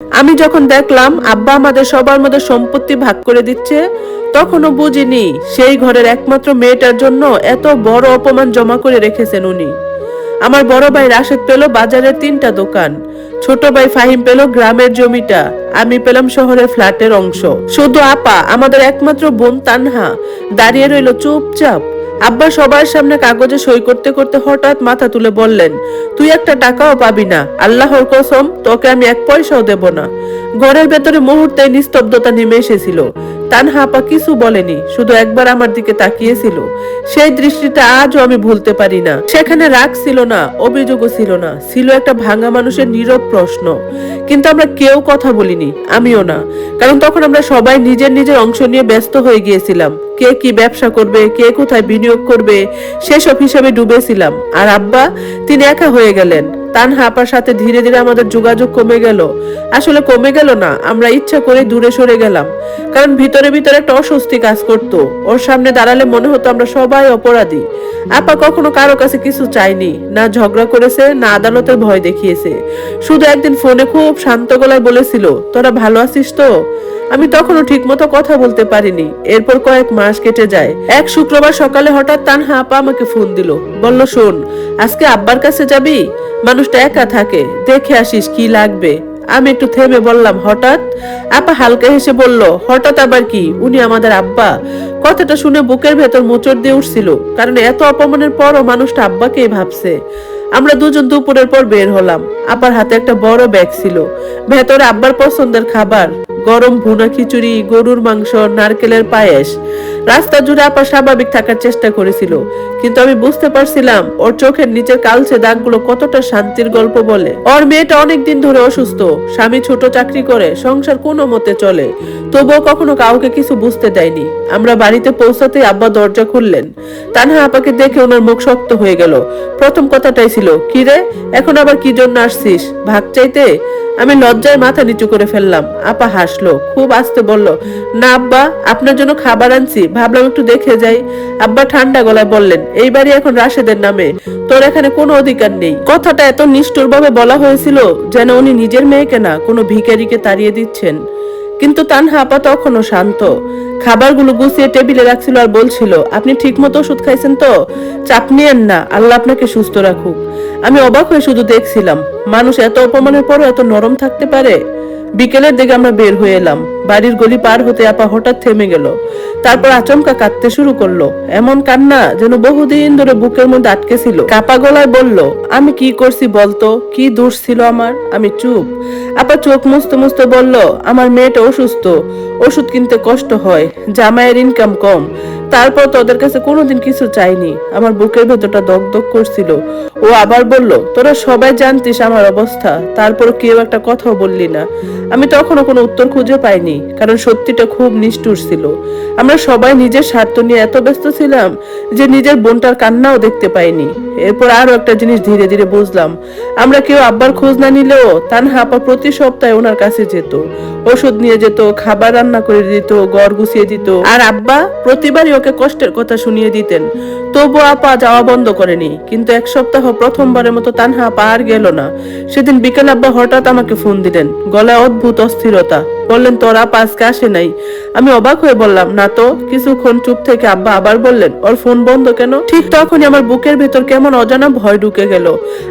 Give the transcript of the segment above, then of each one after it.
আমি যখন দেখলাম আব্বা আমাদের সবার মধ্যে সম্পত্তি ভাগ করে দিচ্ছে, তখনও বুঝিনি সেই ঘরের একমাত্র মেয়েটার জন্য এত বড় অপমান জমা করে রেখেছেন উনি। আমার বড় ভাই রাশেদ পেল বাজারের 3টা দোকান, ছোট ভাই ফাহিম পেল গ্রামের জমিটা, আমি পেলাম শহরের ফ্ল্যাটের অংশ। শুধু আপা, আমাদের একমাত্র বোন তানহা, দাঁড়িয়ে রইল চুপচাপ। আব্বা সবার সামনে কাগজে সই করতে করতে হঠাৎ মাথা তুলে বললেন, তুই একটা টাকাও পাবি না, আল্লাহর কসম তোকে আমি 1 পয়সাও দেব না। ঘরের ভেতরে মুহূর্তে নিস্তব্ধতা নেমে এসেছিল। তানহা আপা কিছু বলেনি, শুধু একবার আমার দিকে তাকিয়েছিল। সেই দৃষ্টিটা আজও আমি ভুলতে পারি না। সেখানে রাগ ছিল না, অভিযোগও ছিল না, ছিল একটা ভাঙা মানুষের নীরব প্রশ্ন। কিন্তু আমরা কেউ কথা বলিনি, আমিও না, কারণ তখন আমরা সবাই নিজের নিজের অংশ নিয়ে ব্যস্ত হয়ে গিয়েছিলাম। কে কি ব্যবসা করবে, কে কোথায় বিনিয়োগ করবে, সেসব হিসাবে ডুবেছিলাম। আর আব্বা, তিনি একা হয়ে গেলেন। তানহা আপার সাথে ধীরে ধীরে আমাদের যোগাযোগ কমে গেল। আসলে কমে গেল না, আমরা ইচ্ছা করে দূরে সরে গেলাম, কারণ ভিতরে ভিতরে একটা অস্বস্তি কাজ করত। ওর সামনে দাঁড়ালে মনে হতো আমরা সবাই অপরাধী। আপা কখনো কারো কাছে কিছু চাইনি, না ঝগড়া করেছে, না আদালতের ভয় দেখিয়েছে। শুধু একদিন ফোনে খুব শান্ত গলায় বলেছিল, তোরা ভালো আছিস তো? আমি তখনও ঠিক মতো কথা বলতে পারিনি। এরপর কয়েক মাস কেটে যায়। এক শুক্রবার সকালে হঠাৎ তানহা আপা আমাকে ফোন দিল, বলল, শোন, আজকে আব্বার কাছে যাবি? মানুষটা একা থাকে, দেখে আসিস কি লাগবে। আমি একটু থেমে বললাম, হঠাৎ? আপা হালকা হেসে বলল, হঠাৎ আবার কি, উনি আমাদের আব্বা। কথাটা শুনে বুকের ভেতর মোচড় দিয়ে উঠছিল, কারণ এত অপমানের পরও মানুষটা আব্বাকেই ভাবছে। আমরা দুজন দুপুরের পর বের হলাম। আপার হাতে একটা বড় ব্যাগ ছিল, ভেতরে আব্বার পছন্দের খাবার, গরম ভুনা খিচুড়ি, গরুর মাংস, নারকেলের পায়েস। রাস্তা জুড়ে আপা স্বাভাবিক থাকার চেষ্টা করেছিল, কিন্তু আমি বুঝতে পারছিলাম ওর চোখের নিচের কালচে দাগগুলো কতটা শান্তির গল্প বলে। ওর মেয়েটা অনেকদিন ধরে অসুস্থ, স্বামী ছোট চাকরি করে, সংসার কোনো মতে চলে, তবুও কখনো কাউকে কিছু বুঝতে দেয়নি। আমরা বাড়িতে পৌঁছাতেই আব্বা দরজা খুললেন। তানহা আপাকে দেখে ওনার মুখ শক্ত হয়ে গেল। প্রথম কথাটাই ছিল, কি রে, এখন আবার কি জন্য আসছিস, ভাগ চাইতে? আমি লজ্জায় মাথা নিচু করে ফেললাম। আপা হাসলো, খুব আস্তে বলল, না আব্বা, আপনার জন্য খাবার আনছি, ভাবলাম একটু দেখে যাই। আব্বা ঠান্ডা গলায় বললেন, এই বাড়ি এখন রাশেদের নামে, তোর এখানে কোনো অধিকার নেই। কথাটা এত নিষ্ঠুর ভাবে বলা হয়েছিল যেন উনি নিজের মেয়েকে না, কোনো ভিখারিকে তাড়িয়ে দিচ্ছেন। কিন্তু তানহা আপা তখনও শান্ত। খাবারগুলো গুছিয়ে টেবিলে রাখছিল আর বলছিল, আপনি ঠিক মতো ওষুধ খাইছেন তো? চাপ নিয়েন না, আল্লাহ আপনাকে সুস্থ রাখুক। আমি অবাক হয়ে শুধু দেখছিলাম, মানুষ এত অপমানের পরও এত নরম থাকতে পারে। বিকেলের দিকে আমরা বের হয়ে এলাম। বাড়ির গলি পার হতে আপা হঠাৎ থেমে গেল, তারপর আচমকা কাঁদতে শুরু করলো। এমন কান্না যেন বহুদিন ধরে বুকের মধ্যে আটকে ছিল। কাপা গলায় বলল, আমি কি করছি বলতো, কি দোষ ছিল আমার? আমি চুপ। আপা চোখ মুছতে মুছতে বলল, আমার মেয়েটা অসুস্থ, ওষুধ কিনতে কষ্ট হয়, জামাইয়ের ইনকাম কম, তারপর তোদের কাছে কোনোদিন কিছু চাইনি। আমার বুকের ভেতরটা দগদগ করছিল। ও আবার বলল, তোরা সবাই জানতিস আমার অবস্থা, তারপর কেউ একটা কথাও বললি না। আমি তখনও কোনো উত্তর খুঁজে পাইনি, কারণ সত্যিটা খুব নিষ্ঠুর ছিল। আমরা সবাই নিজের স্বার্থ নিয়ে এত ব্যস্ত ছিলাম যে নিজের বোনটার কান্নাও দেখতে পাইনি। এরপর আরো একটা জিনিস ধীরে ধীরে বুঝলাম, আমরা কেউ আব্বার খোঁজ না নিলেও তানহা আপা প্রতি সপ্তাহে ওনার কাছে যেত, ওষুধ নিয়ে যেত, খাবার রান্না করে দিত, ঘর গুছিয়ে দিত। আর আব্বা প্রতিবারই ওকে কষ্টের কথা শুনিয়ে দিতেন। তবু আপা যাওয়া বন্ধ করেনি। কিন্তু এক সপ্তাহ প্রথমবারের মতো তানহা আপা আর গেল না। সেদিন বিকেল আব্বা হঠাৎ আমাকে ফোন দিলেন, গলায় অদ্ভুত অস্থিরতা। বললেন, তোর আপা আজকে আসে নাই? আমি অবাক হয়ে বললাম, না তো। কিছুক্ষণ চুপ থেকে আব্বা আবার বললেন, ওর ফোন বন্ধ কেন? ঠিক তখনই আমার বুকের ভেতর কেমন অজানা ভয় ঢুকে গেল।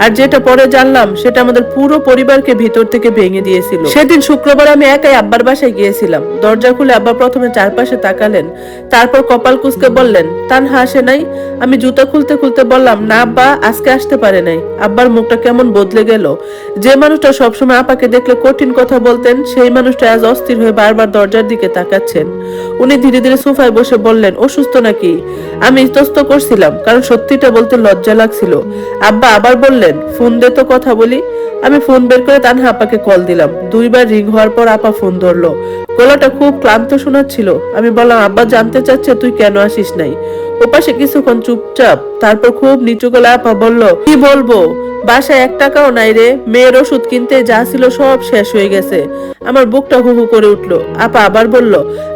আর যেটা পরে জানলাম, সেটা আমাদের পুরো পরিবারকে ভিতর থেকে ভেঙে দিয়েছিল। সেদিন শুক্রবার আমি একাই আব্বার বাসায় গিয়েছিলাম। দরজা খুলে আব্বা প্রথমে চারপাশে তাকালেন, তারপর কপাল কুঁচকে বললেন, তানহা আসে নাই? আমি জুতা খুলতে খুলতে বললাম, না আব্বা, আজকে আসতে পারে নাই। আব্বার মুখটা কেমন বদলে গেল। যে মানুষটা সবসময় আপাকে দেখলে কঠিন কথা বলতেন, সেই মানুষটা আজ অস্থির হয়ে বারবার দরজার দিকে তাকাচ্ছেন। উনি ধীরে ধীরে সোফায় বসে বললেন, অসুস্থ নাকি? আমি ইতস্ত করছিলাম, কারণ সত্যিটা বলতে লজ্জা লাগছিল। আব্বা আবার বললেন, ফোন দে তো কথা বলি। আমি ফোন বের করে তানহা আপাকে কল দিলাম। 2বার রিং হওয়ার পর আপা ফোন ধরলো। গলাটা খুব ক্লান্ত শোনাচ্ছিল। আমি বললাম, আব্বা জানতে চাচ্ছে তুই কেন আসিস নাই। ওপাশে কিছুক্ষণ চুপচাপ, তারপর খুব নিচু গলায় আপা বলল, কি বলবো, বাসায় 1 টাকাও নাই রে, মেয়ের ওষুধ কিনতে যা ছিল সব শেষ হয়ে গেছে। আমার বুকটা হু হু করে উঠলো। আপা আবার বলল,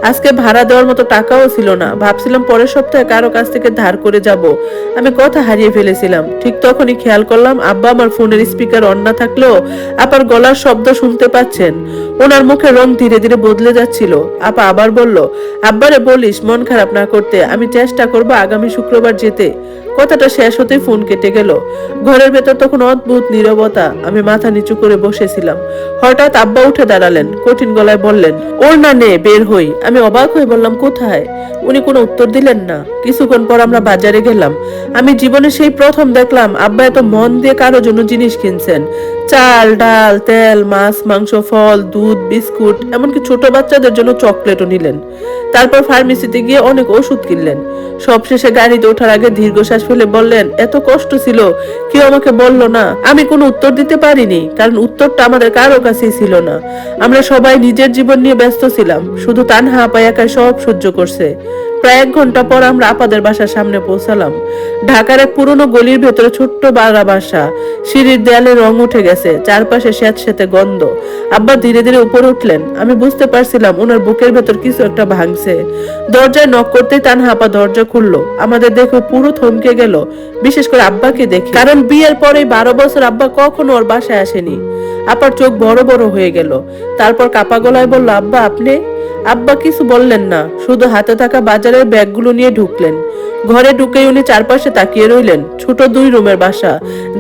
আজকে ভাড়া দেওয়ার মতো টাকাও ছিল না, ভাবছিলাম পরের সপ্তাহে কারো কাছ থেকে ধার করে যাব। আমি কথা হারিয়ে ফেলেছিলাম। ঠিক তখনই খেয়াল করলাম আব্বা আমার ফোনের স্পিকার অন না থাকলেও আপার গলার শব্দ শুনতে পাচ্ছেন। ওনার মুখের রং ধীরে ধীরে বদলে যাচ্ছিল। আপা আবার বলল, আব্বারে বলিস মন খারাপ না করতে, আমি চেষ্টা করব আগামী শুক্রবার যেতে। কথাটা শেষ হতেই ফোন কেটে গেল। ঘরের ভেতর তখন অদ্ভুত নীরবতা। আমি মাথা নিচু করে বসেছিলাম। হঠাৎ আব্বা উঠে দাঁড়ালেন, কঠিন গলায় বললেন, ওর না নে, বের হই। আমি অবাক হয়ে বললাম, কোথায়? উনি কোনো উত্তর দিলেন না। কিছুক্ষণ পর আমরা বাজারে গেলাম। আমি জীবনে সেই প্রথম দেখলাম আব্বা এত মন দিয়ে কারো জন্য জিনিস কিনছেন। চাল, ডাল, তেল, মাছ, মাংস, ফল, দুধ, বিস্কুট, এমনকি ছোট বাচ্চাদের জন্য চকলেটও নিলেন। তারপর ফার্মেসিতে গিয়ে অনেক ওষুধ কিনলেন। সবশেষে গাড়িতে ওঠার আগে দীর্ঘশ্বাস ফেলে বললেন, এত কষ্ট ছিল, কেউ আমাকে বলল না। আমি কোনো উত্তর দিতে পারিনি, কারণ উত্তরটা আমাদের কারো কাছেই ছিল না। আমরা সবাই নিজের জীবন নিয়ে ব্যস্ত ছিলাম। শুধু তানহা আপা একাই সব সহ্য করছে। প্রায় 1 ঘন্টা পর আমরা আপাদের বাসার সামনে পৌঁছালাম। ঢাকার এক পুরনো গলির ভেতরে ছোট্ট বাড়া বাসা। সিঁড়ির দেয়ালে রং উঠে গেছে, চারপাশে স্যাঁতসেঁতে গন্ধ। আব্বা ধীরে ধীরে উপরে উঠলেন। আমি বুঝতে পারছিলাম ওনার বুকের ভেতর কিছু একটা ভাঙছে। দরজায় নক করতেই তানহা আপা দরজা খুললো। আমাদের দেখে পুরো থমকে গেল, বিশেষ করে আব্বাকে দেখে, কারণ বিয়ের পরে 12 বছর আব্বা কখনো ওর বাসায় আসেনি। আপার চোখ বড় বড় হয়ে গেল। তারপর কাপা গলায় বলল, আব্বা আপনি? আব্বা কিছু বললেন না, শুধু হাতে থাকা বাজারের ব্যাগগুলো নিয়ে ঢুকলেন। ঘরে ঢুকেই উনি চারপাশে তাকিয়ে রইলেন। ছোট 2 রুমের বাসা,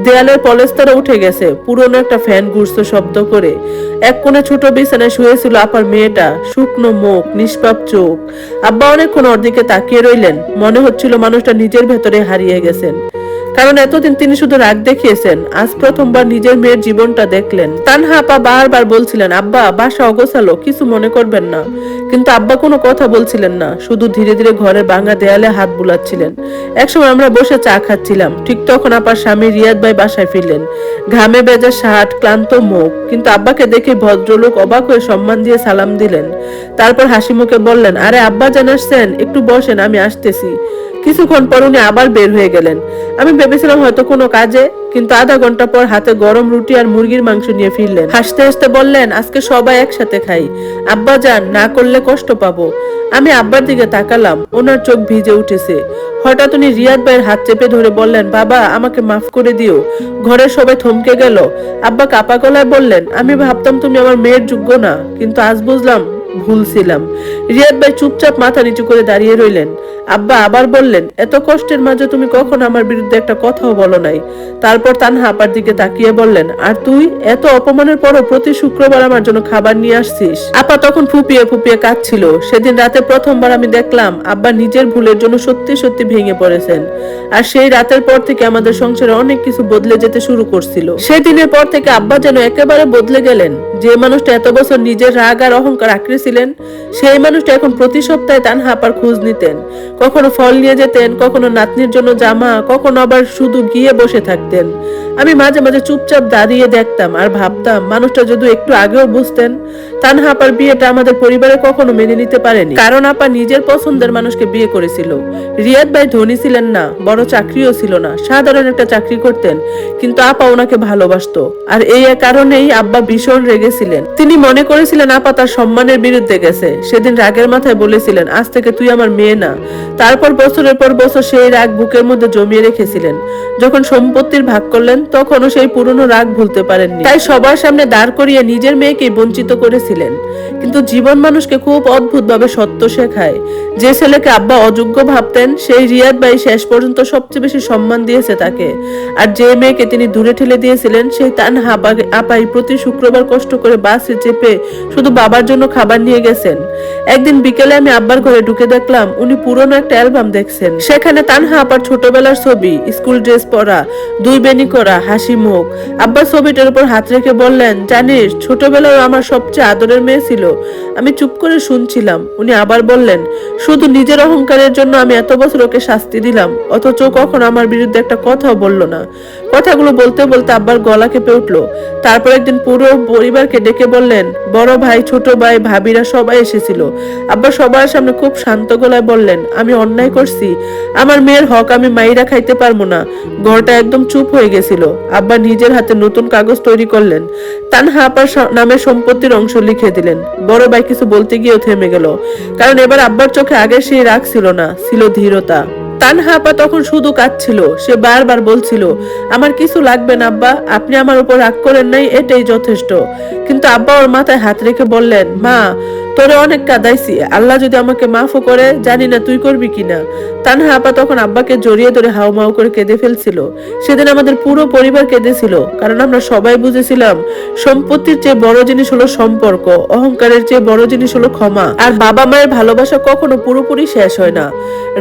দেয়ালের পলেস্তারা উঠে গেছে, পুরনো একটা ফ্যান ঘুরছে শব্দ করে। এক কোণে ছোট বিছানায় শুয়েছিল আপার মেয়েটা, শুকনো মুখ, নিষ্পাপ চোখ। আব্বা অনেকক্ষণ ওর দিকে তাকিয়ে রইলেন। মনে হচ্ছিল মানুষটা নিজের ভেতরে হারিয়ে গেছেন, কারণ এতদিন তিনি শুধু রাগ দেখিয়েছেন, আজ প্রথমবার নিজের মেয়ের জীবনটা দেখলেন। তানহা আপা বারবার বলছিলেন, আব্বা বাসা অগোছালো, কিছু মনে করবেন না। কিন্তু আব্বা কোনো কথা বলছিলেন না, শুধু ধীরে ধীরে ঘরের ভাঙা দেয়ালে হাত বুলাচ্ছিলেন। একসময় আমরা বসে চা খাচ্ছিলাম। ঠিক তখন আপার স্বামী রিয়াদ ভাই বাসায় ফিরলেন। ঘামে ভেজা শার্ট, ক্লান্ত মুখ, কিন্তু আব্বাকে দেখে ভদ্রলোক অবাক হয়ে সম্মান দিয়ে সালাম দিলেন। তারপর হাসি মুখে বললেন, আরে আব্বা জানাচ্ছেন, একটু বসেন, আমি আসতেছি। কিছুক্ষণ পর উনি আবার বের হয়ে গেলেন। আমি ভেবেছিলাম হয়তো কোনো কাজে, কিন্তু আধা ঘন্টা পর হাতে গরম রুটি আর মুরগির মাংস নিয়ে ফিরলেন। হাসতে হাসতে বললেন, আজকে সবাই একসাথে খাই। আব্বা যান, না করলে কষ্ট পাবো। আমি আব্বার দিকে তাকালাম, ওনার চোখ ভিজে উঠেছে। হঠাৎ উনি রিয়াদ ভাইয়ের হাত চেপে ধরে বললেন, বাবা আমাকে মাফ করে দিও। ঘরের সবাই থমকে গেল। আব্বা কাপা গলায় বললেন, আমি ভাবতাম তুমি আমার মেয়ের যোগ্য না, কিন্তু আজ বুঝলাম ভুল ছিলাম। রিয়াদ ভাই চুপচাপ মাথা নিচু করে দাঁড়িয়ে রইলেন। আব্বা আবার বললেন, এত কষ্টের মাঝে তুমি কখনো আমার বিরুদ্ধে একটা কথাও বলো নাই। তারপর তানহা আপার দিকে তাকিয়ে বললেন, আর তুই এত অপমানের পরও প্রতি শুক্রবার আমার জন্য খাবার নিয়ে আসছিস। আপা তখন ফুপিয়ে ফুপিয়ে কাঁদছিল। সেদিন রাতে প্রথমবার আমি দেখলাম আব্বা নিজের ভুলের জন্য সত্যি সত্যি ভেঙে পড়েছেন। আর সেই রাতের পর থেকে আমাদের সংসারে অনেক কিছু বদলে যেতে শুরু করছিল। সেই দিনের পর থেকে আব্বা যেন একেবারে বদলে গেলেন। যে মানুষটা এত বছর নিজের রাগ আর অহংকার আঁকড়ে ছিলেন, সেই মানুষটা এখন প্রতি সপ্তাহে তানহা আপার খোঁজ নিতেন। কখনো ফল নিয়ে যেতেন, কখনো নাতনির জন্য জামা, কখনো আবার শুধু গিয়ে বসে থাকতেন। আমি মাঝে মাঝে চুপচাপ দাঁড়িয়ে দেখতাম আর ভাবতাম, মানুষটা যদি একটু আগেও বুঝতেন। তানহা আপার বিয়েটা আমাদের পরিবারে কখনো মেনে নিতে পারেনি, কারণ আপা নিজের পছন্দের মানুষকে বিয়ে করেছিল। রিয়াদ ভাই ধনী ছিলেন না, বড় চাকরিও ছিল না, সাধারণ একটা চাকরি করতেন, কিন্তু আপা ওনাকে ভালোবাসতো। আর এই কারণেই আব্বা ভীষণ রেগেছিলেন। তিনি মনে করেছিলেন আপা তার সম্মানের বিরুদ্ধে গেছে। সেদিন রাগের মাথায় বলেছিলেন, আজ থেকে তুই আমার মেয়ে না। তারপর বছরের পর বছর সেই রাগ বুকের মধ্যে জমিয়ে রেখেছিলেন। যখন সম্পত্তির ভাগ করলেন, তখনও সেই পুরনো রাগ ভুলতে পারেননি। তাই সবার সামনে দাঁড় করিয়ে নিজের মেয়েকে বঞ্চিত করেছিলেন। কিন্তু জীবন মানুষকে খুব অদ্ভুত ভাবে সত্য শেখায়। যে ছেলেকে আব্বা অযোগ্য ভাবতেন, সেই রিয়াদ ভাই শেষ পর্যন্ত সবচেয়ে বেশি সম্মান দিয়েছে তাকে। আর যে মেয়েকে তিনি দূরে ঠেলে দিয়েছিলেন, সেই তানহা আপাই প্রতি শুক্রবার কষ্ট করে বাসে চেপে শুধু বাবার জন্য খাবার নিয়ে গেছেন। একদিন বিকেলে আমি আব্বার ঘরে ঢুকে দেখলাম উনি পুরনো একটা অ্যালবাম দেখছেন। সেখানে তানহা আপার ছোটবেলার ছবি, স্কুল ড্রেস পরা, 2 বেনি করা, হাসি মুখ। আব্বা ছবিটার উপর হাত রেখে বললেন, জানিস ছোটবেলায় আমার সবচেয়ে আদরের মেয়ে ছিল। আমি চুপ করে শুনছিলাম। উনি আবার বললেন, শুধু নিজের অহংকারের জন্য আমি এত বছর ওকে শাস্তি দিলাম, অথচ কখনো আমার বিরুদ্ধে একটা কথাও বললো না। কথাগুলো বলতে বলতে আব্বার গলা কেঁপে উঠলো। তারপর একদিন পুরো পরিবারকে আব্বাকে ডেকে বললেন, বড় ভাই, ছোট ভাই, ভাবিরা সবাই এসেছিল। আব্বা সবার সামনে খুব শান্ত গলায় বললেন, আমি অন্যায় করছি, আমার মেয়ের হক আমি মাইরা খাইতে পারবো না। ঘরটা একদম চুপ হয়ে গেছিল। আব্বা নিজের হাতে নতুন কাগজ তৈরি করলেন, তানহা আপার নামের সম্পত্তির অংশ লিখে দিলেন। বড় ভাই কিছু বলতে গিয়েও থেমে গেল, কারণ এবার আব্বার চোখে আগে সেই রাগ ছিল না, ছিল ধীরতা। তানহা আপা তখন শুধু কাঁদছিল। সে বারবার বলছিল, আমার কিছু লাগবে না আব্বা, আপনি আমার উপর রাগ করেন নাই, এটাই যথেষ্ট। কিন্তু আব্বা ওর মাথায় হাত রেখে বললেন, মা, তোরে অনেক কাঁদাইছি, আল্লাহ যদি আমাকে মাফও করে, জানি না তুই করবি কিনা। তানহা আপা তখন আব্বাকে জড়িয়ে ধরে হাউমাউ করে কেঁদে ফেলছিল। সেদিন আমাদের পুরো পরিবার কেঁদেছিল, কারণ আমরা সবাই বুঝেছিলাম সম্পত্তির চেয়ে বড় জিনিস হলো সম্পর্ক, অহংকারের চেয়ে বড় জিনিস হলো ক্ষমা। আর বাবা মায়ের ভালোবাসা কখনো পুরোপুরি শেষ হয় না।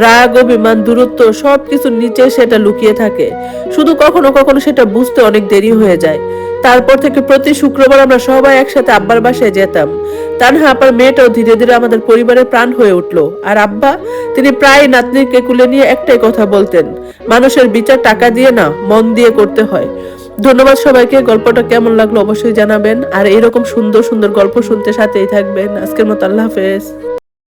রাগ, অভিমান, দূরত্ব সবকিছুর নিচে সেটা লুকিয়ে থাকে, শুধু কখনো কখনো সেটা বুঝতে অনেক দেরি হয়ে যায়। তারপর থেকে প্রতি শুক্রবার আমরা সবাই একসাথে আব্বার বাসায় যেতাম। তানহা আপার মেয়েটাও ধীরে ধীরে আমাদের পরিবারের প্রাণ হয়ে উঠলো। আর আব্বা, তিনি প্রায় নাতনিকে কুলে নিয়ে একটাই কথা বলতেন, মানুষের বিচার টাকা দিয়ে না, মন দিয়ে করতে হয়। ধন্যবাদ সবাইকে। গল্পটা কেমন লাগলো অবশ্যই জানাবেন, আর এরকম সুন্দর সুন্দর গল্প শুনতে সাথেই থাকবেন। আজকের মতো আল্লাহ হাফেজ।